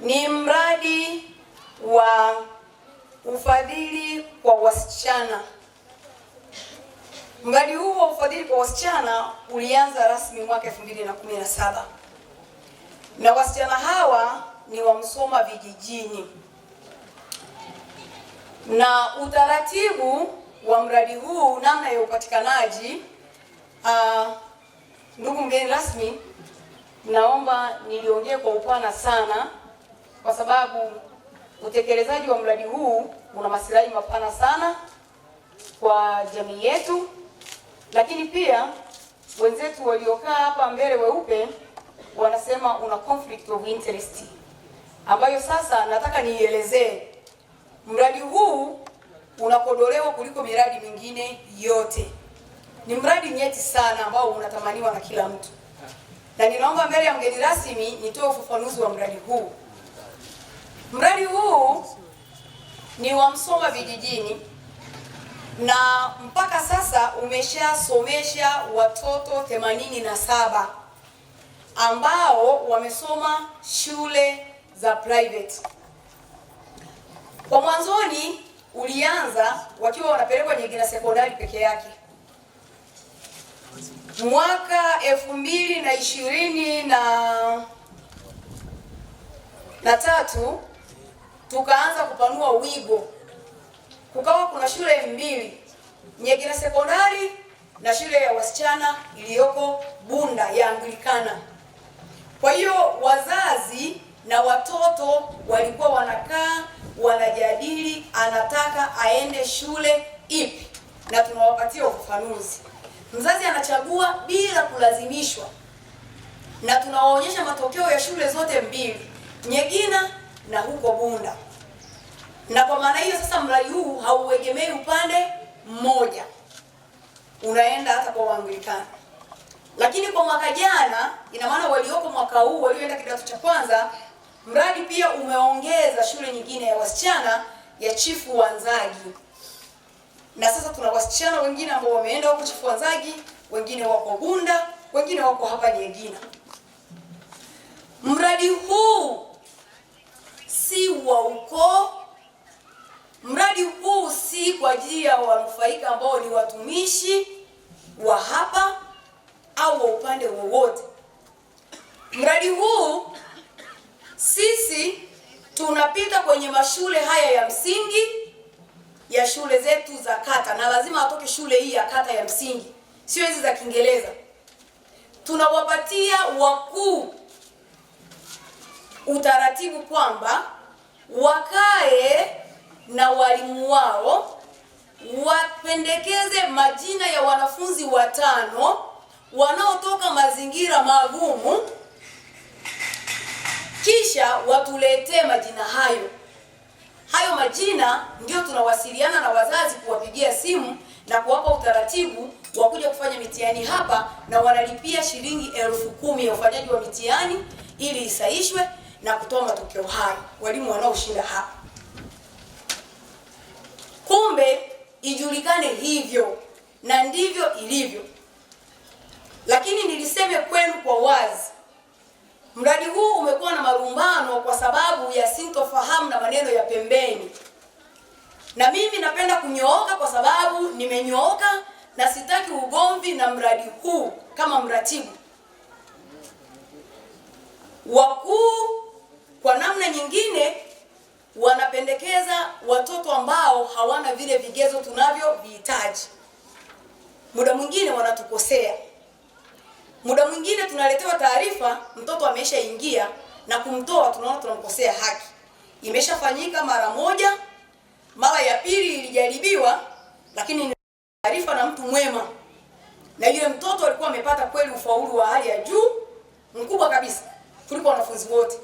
ni mradi wa ufadhili kwa wasichana. Mradi huu wa ufadhili kwa wasichana ulianza rasmi mwaka 2017. Na wasichana hawa ni wa Msoma vijijini. Na utaratibu wa mradi huu, namna ya upatikanaji, ndugu mgeni rasmi, naomba niliongee kwa upana sana kwa sababu utekelezaji wa mradi huu una maslahi mapana sana kwa jamii yetu, lakini pia wenzetu waliokaa hapa mbele weupe wanasema una conflict of interest, ambayo sasa nataka niielezee. Mradi huu unakodolewa kuliko miradi mingine yote. Ni mradi nyeti sana ambao unatamaniwa na kila mtu. Na ninaomba mbele ya mgeni rasmi nitoe ufafanuzi wa mradi huu. Mradi huu ni wa Msoma vijijini na mpaka sasa umeshasomesha watoto 87 ambao wamesoma shule za private. Kwa mwanzoni ulianza wakiwa wanapelekwa Nyegina sekondari peke yake. Mwaka 2023 tukaanza kupanua wigo. Kukawa kuna shule mbili, Nyegina sekondari na shule ya wasichana iliyoko Bunda ya Anglikana. Kwa hiyo wazazi na watoto walikuwa wanakaa wanajadili anataka aende shule ipi, na tunawapatia ufafanuzi. Mzazi anachagua bila kulazimishwa, na tunawaonyesha matokeo ya shule zote mbili, Nyegina na huko Bunda. Na kwa maana hiyo sasa mradi huu hauegemei upande mmoja, unaenda hata kwa Waanglikana. Lakini kwa mwaka jana, ina maana walioko mwaka huu walioenda kidato cha kwanza, mradi pia umeongeza shule nyingine ya wasichana ya Chifu Wanzagi. Na sasa tuna wasichana wengine ambao wameenda huko Chifu Wanzagi, wengine wako Bunda, wengine wako hapa Nyegina. Mradi huu si wa ukoo. Mradi huu si kwa ajili ya wanufaika ambao ni watumishi wa hapa au wa upande wowote. Mradi huu sisi tunapita kwenye mashule haya ya msingi ya shule zetu za kata, na lazima atoke shule hii ya kata ya msingi, sio hizi za Kiingereza. Tunawapatia wakuu utaratibu kwamba wakae na walimu wao, wapendekeze majina ya wanafunzi 5 wanaotoka mazingira magumu, kisha watuletee majina hayo. Hayo majina ndio tunawasiliana na wazazi kuwapigia simu na kuwapa utaratibu wa kuja kufanya mitihani hapa, na wanalipia shilingi 10,000 ya ufanyaji wa mitihani ili isaishwe na kutoa matokeo hayo walimu wanaoshinda hapa. Kumbe ijulikane hivyo, na ndivyo ilivyo. Lakini niliseme kwenu kwa wazi, mradi huu umekuwa na marumbano kwa sababu ya sintofahamu na maneno ya pembeni. Na mimi napenda kunyooka kwa sababu nimenyooka na sitaki ugomvi na mradi huu kama mratibu. Wakuu kwa namna nyingine wanapendekeza watoto ambao hawana vile vigezo tunavyovihitaji. Muda mwingine wanatukosea. Muda mwingine tunaletewa taarifa mtoto ameshaingia, na kumtoa tunaona tunamkosea haki. Imeshafanyika mara moja, mara ya pili ilijaribiwa, lakini ni taarifa na mtu mwema, na yule mtoto alikuwa amepata kweli ufaulu wa hali ya juu mkubwa kabisa kuliko wanafunzi wote.